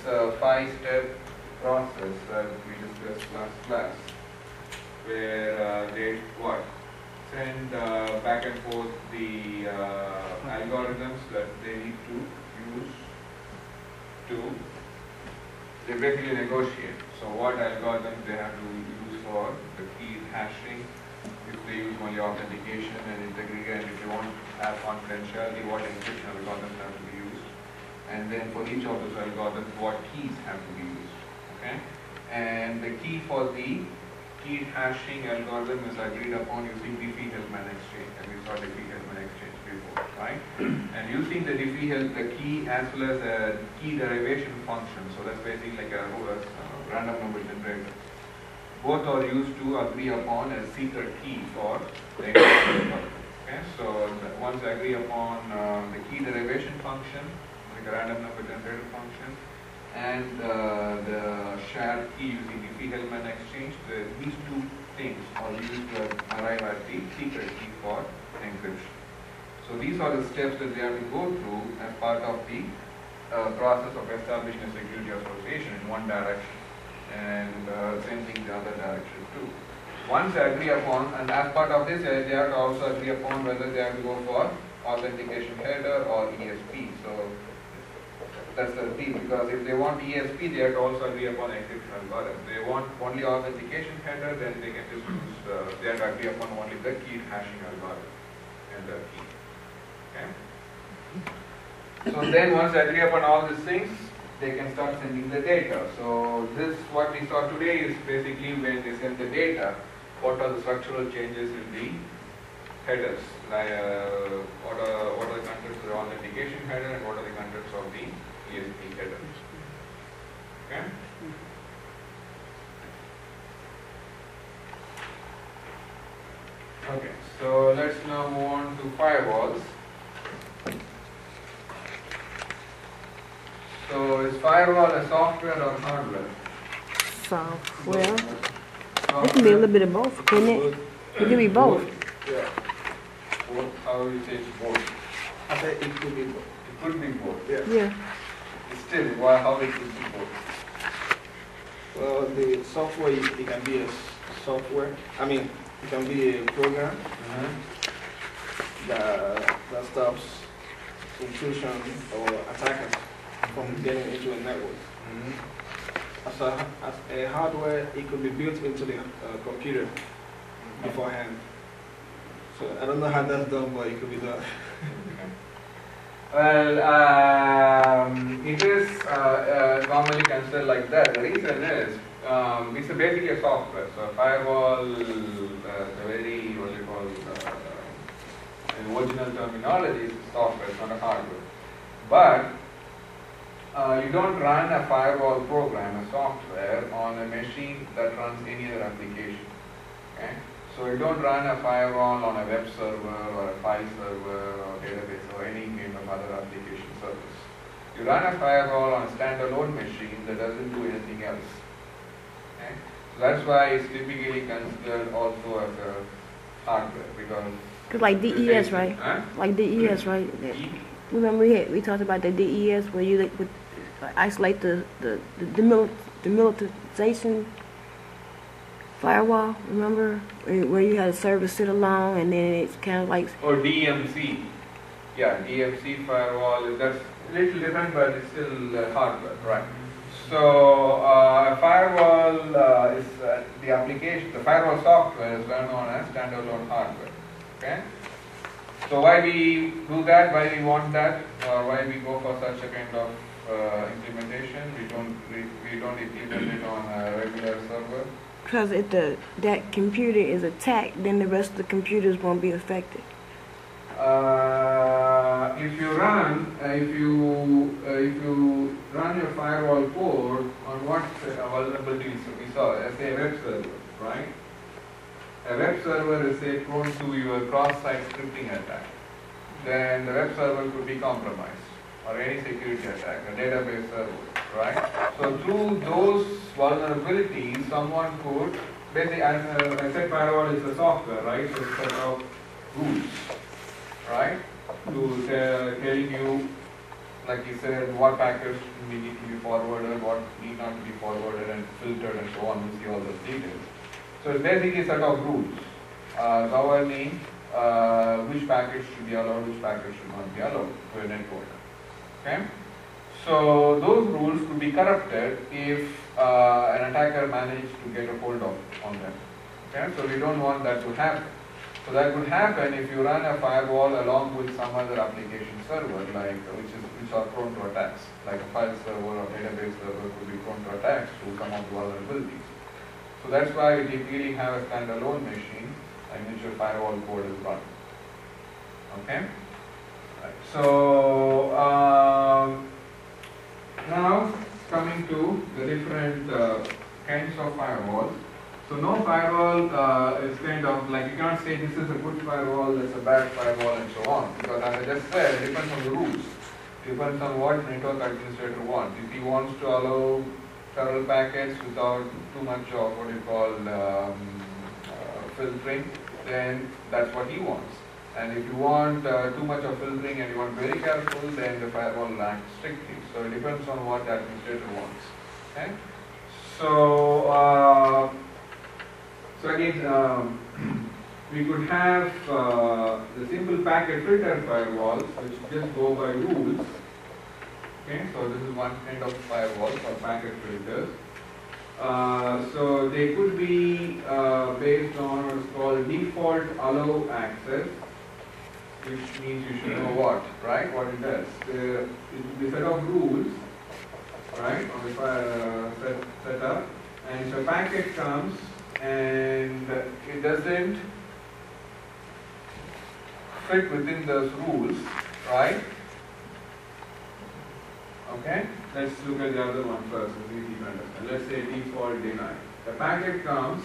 a 5-step process that we discussed last class, where they what? Send back and forth the algorithms that they need to use to they basically negotiate. So what algorithms they have to use for the key hashing, if they use only authentication and integrity, and if they want to have confidentiality, what encryption algorithms have to be used, and then for each of those algorithms, what keys have to be used. Okay, and the key for the key hashing algorithm is agreed upon using Diffie-Hellman exchange, and we saw Diffie-Hellman exchange before, right? And using the Diffie-Hellman, the key as well as a key derivation function, so that's basically like a random number generator. Both are used to agree upon a secret key for the algorithm. Okay, so once I agree upon the key derivation function, like a random number generator function, and the shared key using Diffie-Hellman exchange, these two things are used to arrive at the secret key for encryption. So these are the steps that they have to go through as part of the process of establishing a security association in one direction, and same thing in the other direction too. Once they agree upon, and as part of this, they have to also agree upon whether they have to go for authentication header or ESP. So that's the thing, because if they want ESP, they have to also agree upon encryption algorithm. If they want only authentication header, then they can just use, they have to agree upon only the key hashing algorithm and the key. Okay? So then once they agree upon all these things, they can start sending the data. So this, what we saw today, is basically when they send the data, what are the structural changes in the headers, like what are the contents of the authentication header and what are the contents of the ESP header. Okay? Okay, so let's now move on to firewalls. So is firewall a software or hardware? Software. It can be a little bit of both, can it? It can be both. Yeah. Both. How you say both? I said it could be both. It could be both. Yeah. Still, why? How it could be both? Well, the software, it can be a software. I mean, it can be a program that stops intrusion or attackers from getting into a network. As a hardware, it could be built into the computer beforehand. So I don't know how that's done, but it could be done. Well, it is normally considered like that. The reason is, it's basically a software. So a firewall, the very, what you call, in original terminology, is software, it's not a hardware. But you don't run a firewall program, a software, on a machine that runs any other application. Okay? So you don't run a firewall on a web server or a file server or database or any kind of other application service. You run a firewall on a standalone machine that doesn't do anything else. Okay? So that's why it's typically considered also as a hardware, because Like DES, right? Huh? Like DES, right? Remember we talked about the DES where you would isolate the demilitarization firewall, remember? Where you had a server sit alone and then it's kind of like... Or DMC. Yeah, DMC firewall, that's a little different, but it's still hardware, right? So, firewall is the application, the firewall software is well known as standalone hardware. Okay? So why we do that, why we want that, or why we go for such a kind of implementation? We don't implement it on a regular server. Because if that computer is attacked, then the rest of the computers won't be affected. If you run your firewall code on what vulnerabilities we saw, as a web server, right? A web server is say prone to your cross-site scripting attack. Then the web server could be compromised, or any security attack, a database server, right? So through those vulnerabilities, someone could basically, as I said, firewall is a software, right? So it's a set of rules, right? To telling you like you said, what packets need to be forwarded, what need not to be forwarded and filtered and so on. You see all those details. So it's basically a set of rules governing which packets should be allowed, which packets should not be allowed to a network. Okay? So those rules could be corrupted if an attacker managed to get a hold of on them. Okay? So we don't want that to happen. So that could happen if you run a firewall along with some other application server, like which are prone to attacks, like a file server or database server could be prone to attacks to come up with vulnerabilities. So that's why we typically have a standalone machine in which your firewall code is run. Okay. Right. So now coming to the different kinds of firewalls. So no firewall is kind of like, you cannot say this is a good firewall, this is a bad firewall and so on, because as I just said, it depends on the rules. It depends on what network administrator wants. If he wants to allow several packets without too much of what you call filtering, then that's what he wants. And if you want too much of filtering and you want very careful, then the firewall will act strictly. So it depends on what the administrator wants. Okay? So again, we could have the simple packet filter firewalls, which just go by rules. Okay, so this is one kind of firewall for packet filters. So they could be based on what's called default allow access, which means you should know what, right? What it does. The set of rules, right, on the setup, and so packet comes and it doesn't fit within those rules, right? Okay, let's look at the other one first, so we can understand. Let's say default deny. The packet comes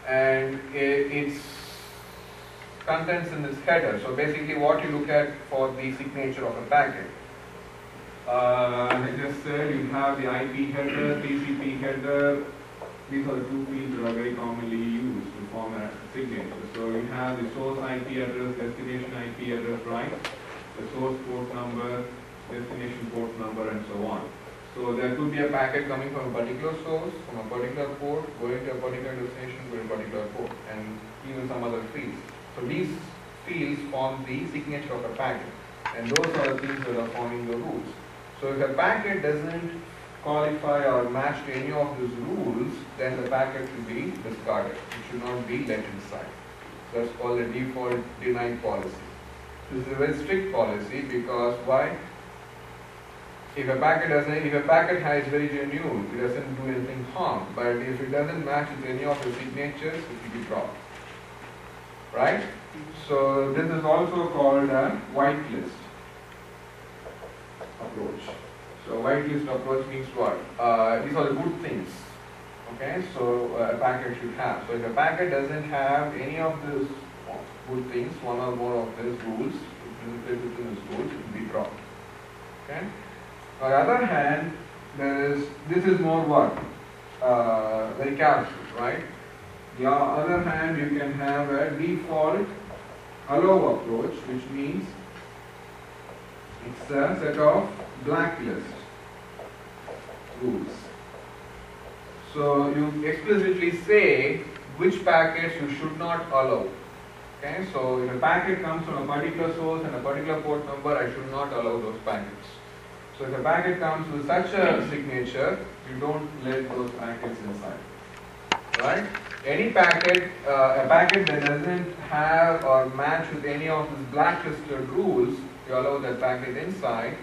and its contents in this header. So basically what you look at for the signature of a packet. I just said you have the IP header, TCP header. These are the two fields that are very commonly used to form a signature. So you have the source IP address, destination IP address, right? The source port number, destination port number, and so on. So there could be a packet coming from a particular source, from a particular port, going to a particular destination, going to a particular port, and even some other fields. So these fields form the signature of a packet, and those are the things that are forming the rules. So if a packet doesn't qualify or match to any of these rules, then the packet should be discarded. It should not be let inside. So that's called the default deny policy. This is a very strict policy because why? If a packet is very genuine, it doesn't do anything harm. But if it doesn't match with any of the signatures, it will be dropped. Right? So this is also called a whitelist approach. So whitelist approach means what? These are the good things. Okay, so a packet should have. So if a packet doesn't have any of these good things, one or more of these rules, within these rules, it will be dropped. Okay. On the other hand, this is more what? Very careful, right? The other hand, you can have a default allow approach, which means it's a set of blacklist rules. So you explicitly say which packets you should not allow. Okay, so if a packet comes from a particular source and a particular port number, I should not allow those packets. So if a packet comes with such a signature, you don't let those packets inside. Right? Any packet, a packet that doesn't have or match with any of these blacklisted rules, you allow that packet inside,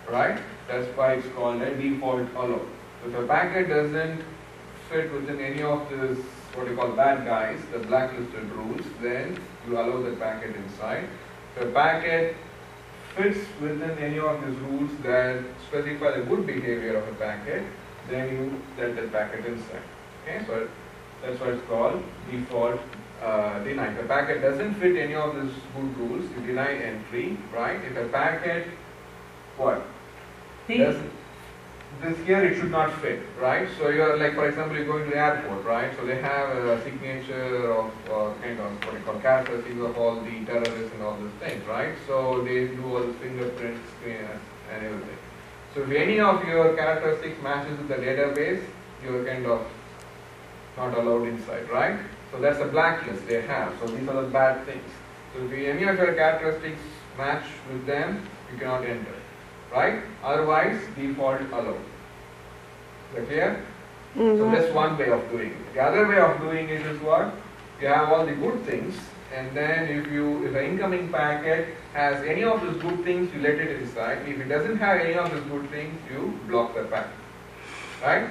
right? That's why it's called a default allow. So if a packet doesn't fit within any of these, what you call bad guys, the blacklisted rules, then you allow the packet inside. If a packet fits within any of these rules that specify the good behavior of a packet, then you let the packet inside. Okay, so that's why it's called default deny. If a packet doesn't fit any of these good rules, you deny entry, right? If a packet, what? This here it should not fit, right? So you are like, for example, you're going to the airport, right? So they have a signature of kind of what you call characteristics of all the terrorists and all those things, right? So they do all the fingerprint and everything. So if any of your characteristics matches with the database, you're kind of not allowed inside, right? So that's a blacklist they have. So these are the bad things. So if any of your characteristics match with them, you cannot enter, right? Otherwise, default allow. Is that clear? So that's one way of doing it. The other way of doing it is what? You have all the good things, and then if the incoming packet has any of those good things, you let it inside. If it doesn't have any of those good things, you block the packet, right?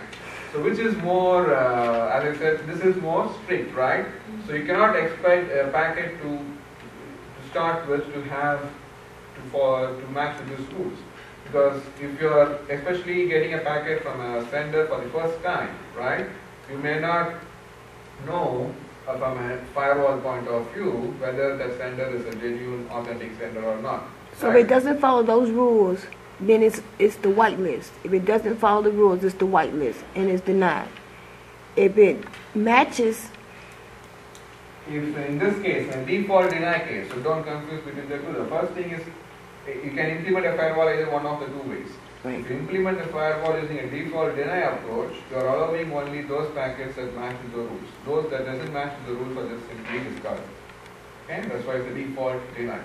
So which is more, as I said, this is more strict, right? So you cannot expect a packet to start with to match with these rules. Because if you are especially getting a packet from a sender for the first time, right, you may not know from a firewall point of view whether the sender is a genuine authentic sender or not. So if it doesn't follow those rules, then it's the whitelist. If it doesn't follow the rules, it's the whitelist and it's denied. If it matches, if in this case, in default deny case, so don't confuse between the two. The first thing is you can implement a firewall either one of the two ways. right. If you implement a firewall using a default deny approach, you are allowing only those packets that match with the rules. Those that doesn't match with the rules are just simply discarded. Okay, that's why it's a default deny.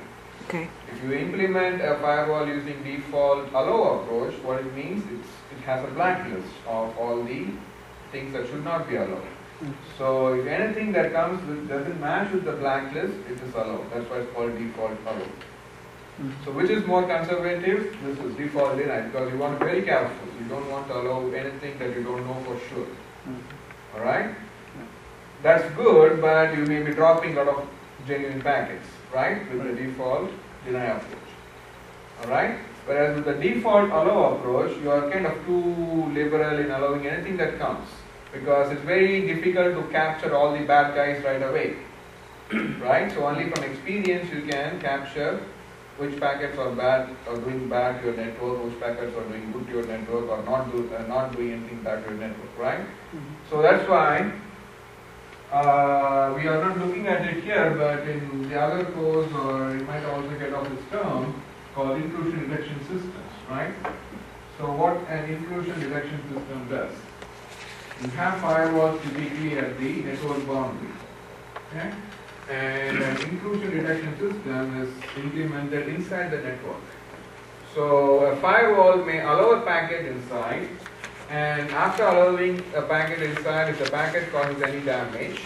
Okay. If you implement a firewall using default allow approach, what it means is it has a blacklist of all the things that should not be allowed. So if anything that comes with doesn't match with the blacklist, it is allowed. That's why it's called default allow. So which is more conservative? This is default deny, because you want to be very careful. You don't want to allow anything that you don't know for sure. Alright? That's good, but you may be dropping a lot of genuine packets, right? With the default deny approach. Alright? Whereas with the default allow approach, you are kind of too liberal in allowing anything that comes. Because it's very difficult to capture all the bad guys right away. Right? So only from experience you can capture which packets are bad or doing bad to your network, which packets are doing good to your network or not doing anything bad to your network, right? So that's why we are not looking at it here, but in the other course, or you might also get off this term called intrusion detection systems, right? So what an intrusion detection system does, you have firewalls typically at the network boundary, okay? And an intrusion detection system is implemented inside the network. So a firewall may allow a packet inside, and after allowing a packet inside, if the packet causes any damage,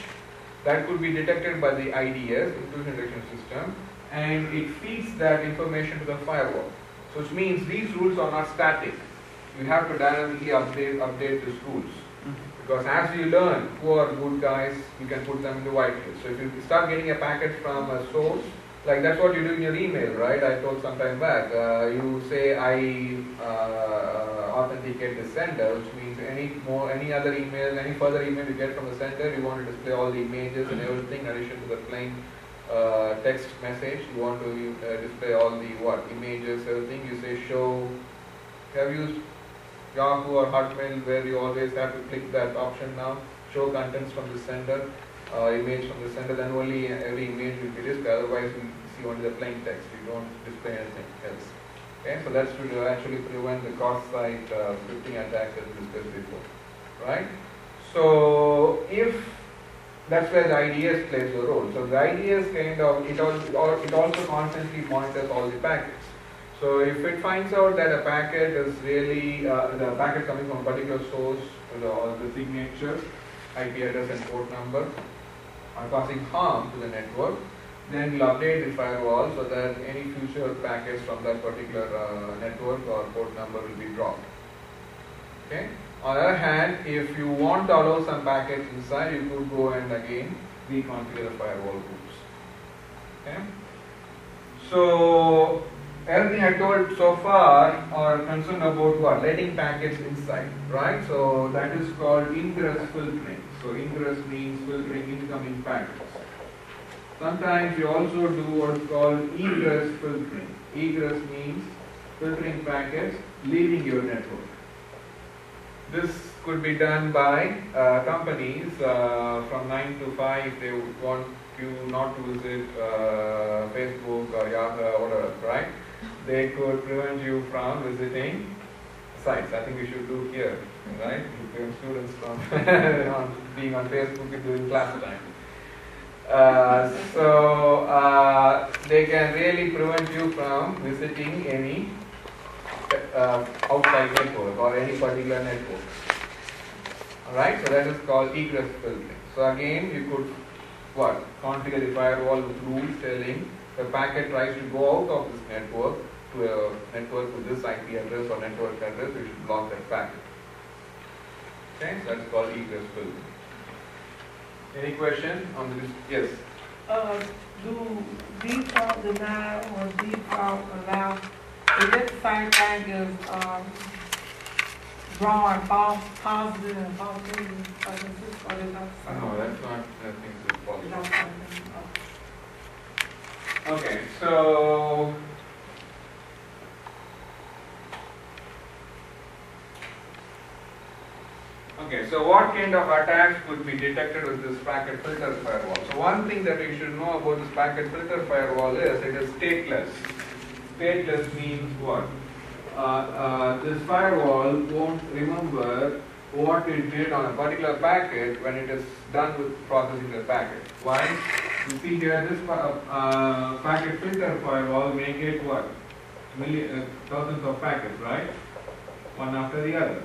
that could be detected by the IDS, intrusion detection system, and it feeds that information to the firewall. So which means these rules are not static. You have to dynamically update these rules. Because as you learn who are good guys, you can put them in the whitelist. So if you start getting a packet from a source, like that's what you do in your email, right? I told some time back. You say I authenticate the sender, which means any other email, any further email you get from the sender, you want to display all the images and everything in addition to the plain text message. You want to display all the images, everything. You say show. Have used Yahoo or Hotmail where you always have to click that option now, show contents from the sender, image from the sender, then only every image will be displayed, otherwise you see only the plain text, you don't display anything else. Okay, so that's to actually prevent the cross-site scripting attacks that we discussed before, right? So if that's where the IDS plays a role. So the IDS kind of, it also constantly monitors all the packets. So if it finds out that a packet is really, the packet coming from a particular source, or the signature, IP address and port number are causing harm to the network, then we'll update the firewall so that any future packets from that particular network or port number will be dropped. Okay. On the other hand, if you want to allow some packets inside, you could go and again reconfigure the firewall rules. Okay. So everything I told so far are concerned about what? Letting packets inside, right? So that is called ingress filtering. So ingress means filtering incoming packets. Sometimes you also do what's called egress filtering. Egress means filtering packets leaving your network. This could be done by companies from 9 to 5 if they want you not to visit Facebook or Yahoo or whatever, right? they could prevent you from visiting sites. I think we should do here, right? You prevent students from being on Facebook during class time. They can really prevent you from visiting any outside network or any particular network. Alright, so that is called egress filtering. So again, you could what? Configure the firewall with rules telling the packet tries to go out of this network to a network with this IP address or network address, you should block that packet. Okay, so that's called egress filtering. Any question on this? Yes. Do default deny or default allow, is that the same thing as drawing false positive and false negatives? Or is it not the same? No, that's not nothing to follow. It's not the same thing. Okay, so what kind of attacks could be detected with this packet filter firewall? So one thing that you should know about this packet filter firewall is it is stateless. Stateless means what? This firewall won't remember what it did on a particular packet when it is done with processing the packet. Why? You see here, this packet filter firewall may get what? Thousands of packets, right? One after the other.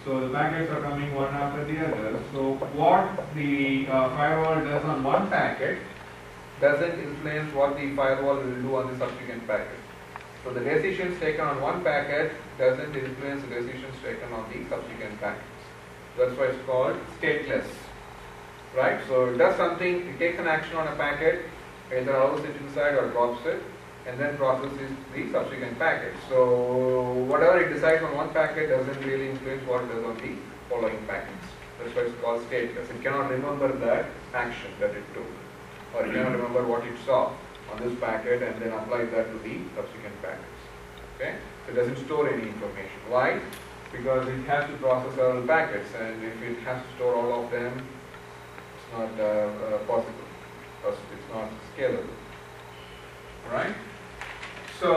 So the packets are coming one after the other. So what the firewall does on one packet doesn't influence what the firewall will do on the subsequent packet. So the decisions taken on one packet doesn't influence the decisions taken on the subsequent packets. That's why it's called stateless. Right? So it does something, it takes an action on a packet, either allows it inside or drops it, and then processes the subsequent packet. So whatever it decides on one packet doesn't really influence what it does on the following packets. That's why it's called stateless. It cannot remember that action that it took, or it cannot remember what it saw on this packet and then apply that to the subsequent packets. Okay? So it doesn't store any information. Why? Because it has to process several packets, and if it has to store all of them, it's not possible, because it's not scalable. Alright? So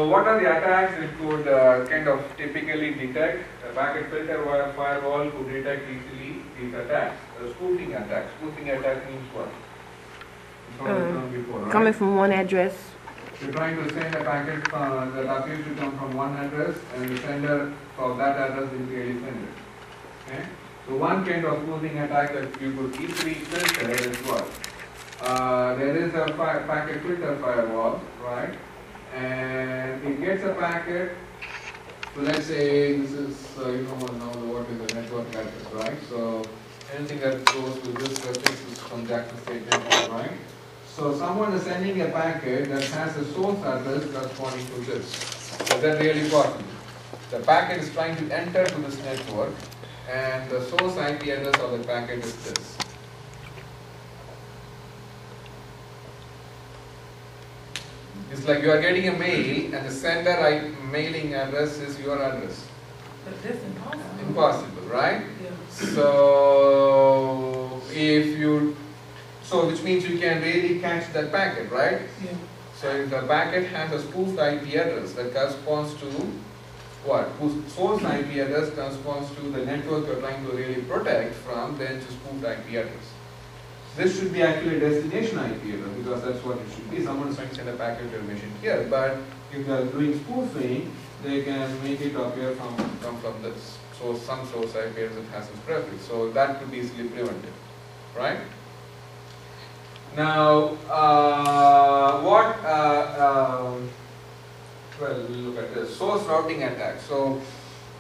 what are the attacks it could kind of typically detect? A packet filter firewall could detect easily these attacks. A spoofing attack. Spoofing attack means what? It's not done before, right? Coming from one address. You're trying to send a packet that appears to come from one address, and the sender of that address will really send it. Okay? So one kind of spoofing attack that you could easily filter is what? There is a packet filter firewall, right? And it gets a packet. So let's say this is, you know now what is the network address, right? So anything that goes with this reference is from Jackson State Network, right? So someone is sending a packet that has a source address corresponding to this. Is that really possible? The packet is trying to enter to this network, and the source IP address of the packet is this. It's like you are getting a mail, and the sender mailing address is your address. But that's impossible. Impossible, right? Yeah. So which means you can really catch that packet, right? Yeah. So if the packet has a spoofed IP address that corresponds to what? Whose source IP address corresponds to the network you're trying to really protect from, then it's a spoofed IP address. This should be actually a destination IP address, because that's what it should be. Someone is trying to send a packet to your machine here, but if they are doing spoofing, they can make it appear come from this. So some source IP address that has its prefix. So that could be easily prevented, right? Now, well, we'll look at this. Source routing attack. So,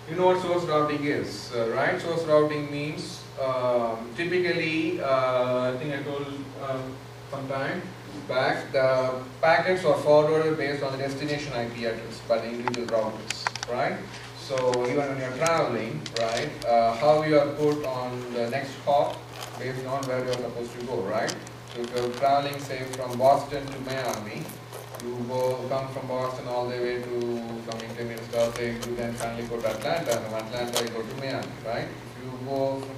you know what source routing is, right? Source routing means, typically, I think I told some time back, the packets are forwarded based on the destination IP address by the individual routers, right? So, even when you're traveling, right, how you are put on the next hop based on where you're supposed to go, right? So if you're traveling, say, from Boston to Miami, you come from Boston all the way to some intermediate stop, say you then finally go to Atlanta, from Atlanta you go to Miami, right? If you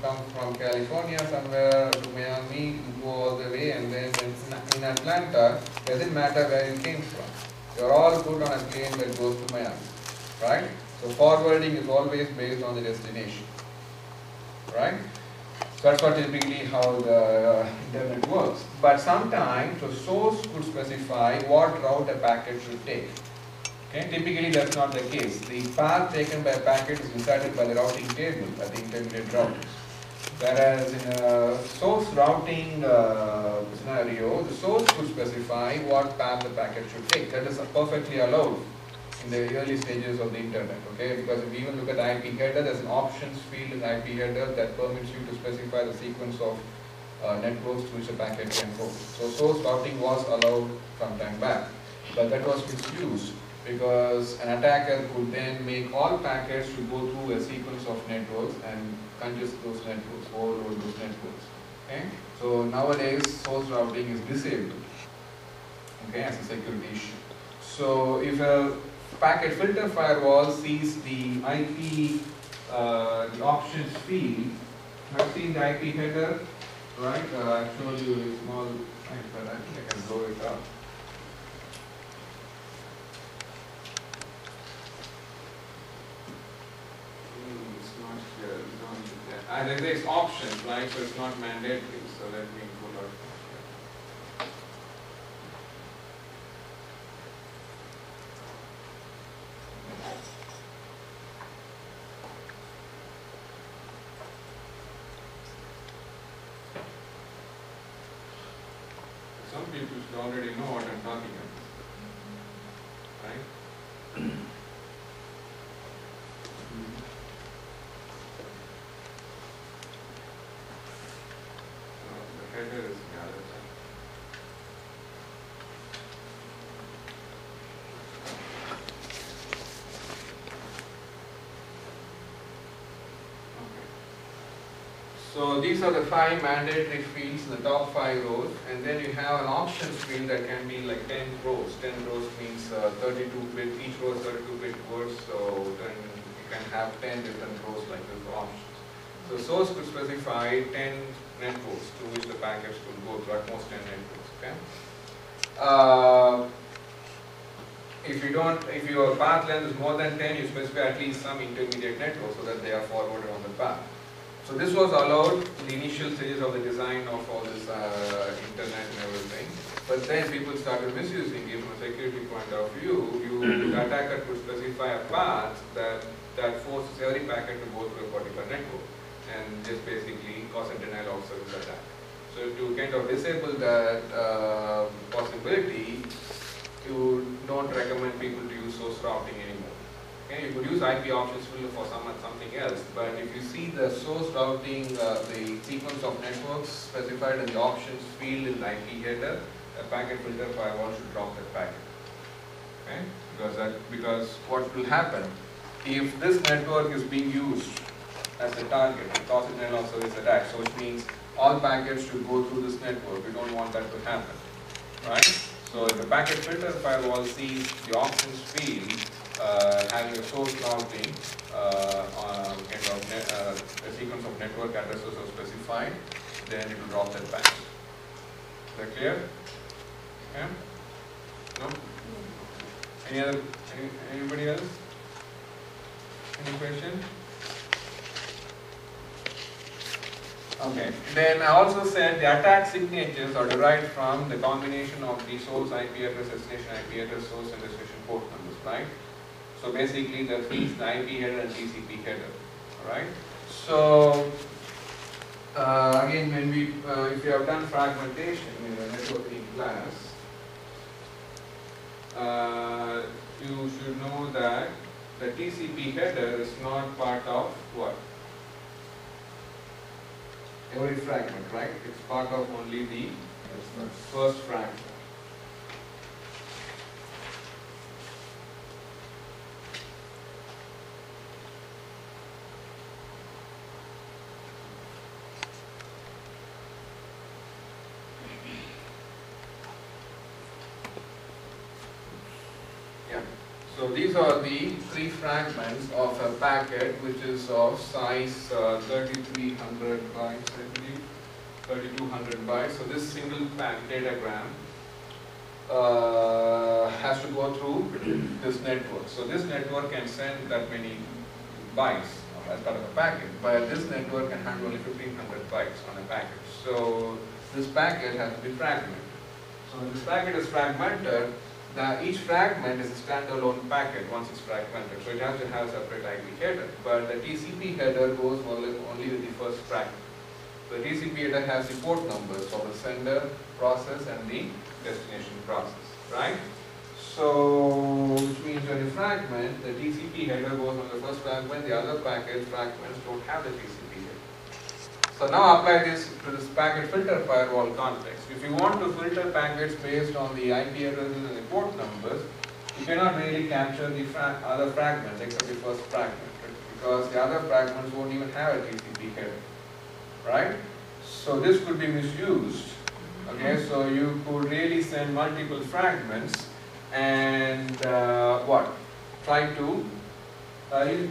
come from California somewhere to Miami, you go all the way, and then in Atlanta, doesn't matter where you came from. You're all good on a plane that goes to Miami, right? So forwarding is always based on the destination, right? So that's what typically how the internet works. But sometimes the source could specify what route a packet should take. Okay? Typically that's not the case. The path taken by a packet is decided by the routing table at the intermediate routers. Whereas in a source routing scenario, the source could specify what path the packet should take. That is perfectly allowed in the early stages of the internet, okay? Because if you even look at the IP header, there's an options field in the IP header that permits you to specify the sequence of networks to which a packet can go. So source routing was allowed some time back, but that was misused because an attacker could then make all packets to go through a sequence of networks and congest those networks, overload those networks. Okay? So nowadays source routing is disabled, okay, as a security issue. So if a packet filter firewall sees the IP, the options field, I've seen the IP header, right? I've shown you a small thing, but I think I can blow it up. It's not here, it's not there. There's options, right? So it's not mandatory. So let me pull out. Some people should already know what I'm talking about, right? The header is the other side. Okay. So these are the 5 mandatory fields in the top 5 rows, and then you have an options field that can be like 10 rows. 10 rows means 32-bit, each row is 32-bit words, so then you can have 10 different rows like this for options. So source could specify 10 networks to which the packets could go through, at most 10 networks. Okay. If your path length is more than 10, you specify at least some intermediate network so that they are forwarded on the path. So this was allowed in the initial stages of the design of all this internet and everything. But then people started misusing it from a security point of view. The attacker could specify a path that forces every packet to go through a particular network and just basically cause a denial of service attack. So to kind of disable that possibility, you don't recommend people to use source routing anymore. Okay, you could use IP options filter for something else, but if you see the source routing, the sequence of networks specified in the options field in the IP header, a packet filter firewall should drop that packet. Okay, because what will happen if this network is being used as a target to cause a denial of service attack, so which means all packets should go through this network. We don't want that to happen, right? So if the packet filter firewall sees the options field having a source routing kind of a sequence of network addresses are specified, then it will drop that packet. Is that clear? Yeah? No? Anybody else? Any question? Okay. Then I also said the attack signatures are derived from the combination of the source IP address, destination IP address, source and destination port numbers, right? So basically the fields, the IP header and TCP header, alright? So again, when we, if you have done fragmentation in the networking class, you should know that the TCP header is not part of what? Every fragment, right? It's part of only the first fragment. Yeah. So these are the 3 fragments of a packet which is of size 3300 bytes, I believe, 3200 bytes. So this single datagram has to go through this network. So this network can send that many bytes as part of a packet, but this network can handle only 1500 bytes on a packet. So this packet has to be fragmented. So when this packet is fragmented, each fragment is a standalone packet once it's fragmented. So it has to have a separate IP header, but the TCP header goes only with the first fragment. The TCP header has the port numbers for the sender process and the destination process, right? So, which means when you fragment, the TCP header goes on the first fragment, the other packet fragments don't have the TCP header. So now apply this to this packet filter firewall context. If you want to filter packets based on the IP addresses and the port numbers, you cannot really capture the other fragments except the first fragment, because the other fragments won't even have a TCP header, right? So this could be misused. Okay, so you could really send multiple fragments and try to,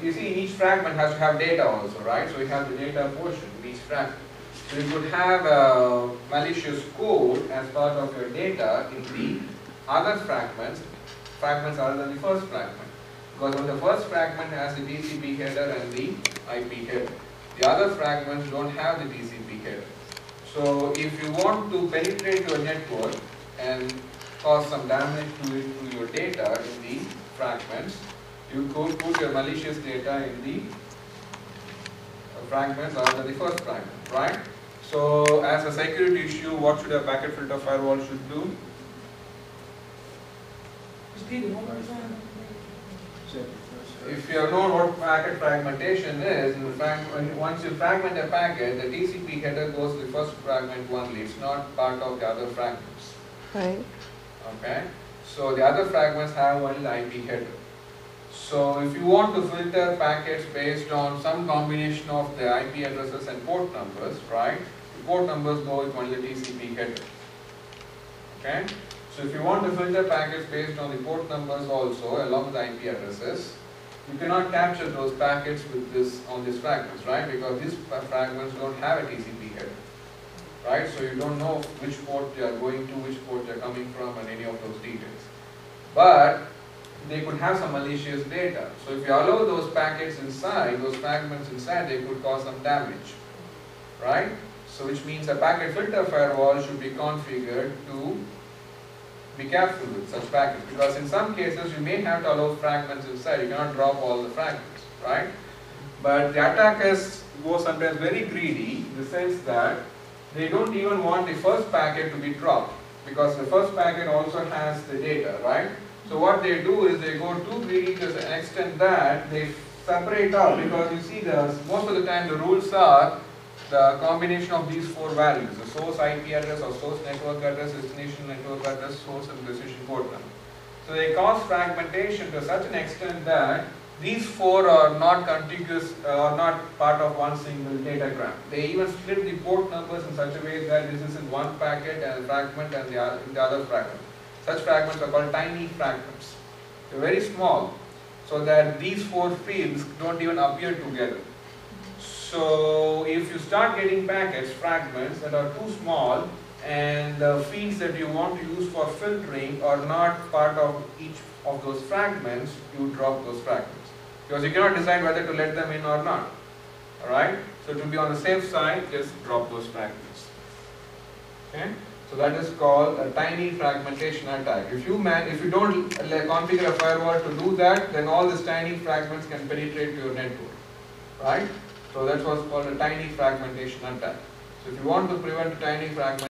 you see each fragment has to have data also, right? So you have the data portion in each fragment. So you could have a malicious code as part of your data in the other fragments other than the first fragment. Because when the first fragment has the TCP header and the IP header, the other fragments don't have the TCP header. So if you want to penetrate your network and cause some damage to your data in the fragments, you could put your malicious data in the fragments other than the first fragment, right? So as a security issue, what should a packet filter firewall should do? If you have known what packet fragmentation is, once you fragment a packet, the TCP header goes to the first fragment only. It's not part of the other fragments. Right. Okay? So the other fragments have only the IP header. So if you want to filter packets based on some combination of the IP addresses and port numbers, right? The port numbers go with only the TCP header. Okay? So if you want to filter packets based on the port numbers also along with the IP addresses, you cannot capture those packets with on these fragments, right? Because these fragments don't have a TCP header, right? So you don't know which port they are going to, which port they are coming from, and any of those details. But they could have some malicious data. So if you allow those packets inside, those fragments inside, they could cause some damage, right? So which means a packet filter firewall should be configured to be careful with such packets, because in some cases you may have to allow fragments inside. You cannot drop all the fragments, right? But the attackers go sometimes very greedy in the sense that they don't even want the first packet to be dropped, because the first packet also has the data, right? So what they do is they go too greedy to an extent that they separate out, because you see most of the time the rules are the combination of these four values: the source IP address or source network address, destination network address, source and destination port number. So they cause fragmentation to such an extent that these four are not contiguous, or not part of one single datagram. They even split the port numbers in such a way that this is in one packet and fragment and in the other fragment. Such fragments are called tiny fragments. They're very small, so that these four fields don't even appear together. So if you start getting packets, fragments that are too small, and the fields that you want to use for filtering are not part of each of those fragments, you drop those fragments, because you cannot decide whether to let them in or not. Alright? So to be on the safe side, just drop those fragments. Okay? So that is called a tiny fragmentation attack. If you don't configure a firewall to do that, then all these tiny fragments can penetrate to your network. Right? So that's what's called a tiny fragmentation attack. So if you want to prevent tiny fragmentation,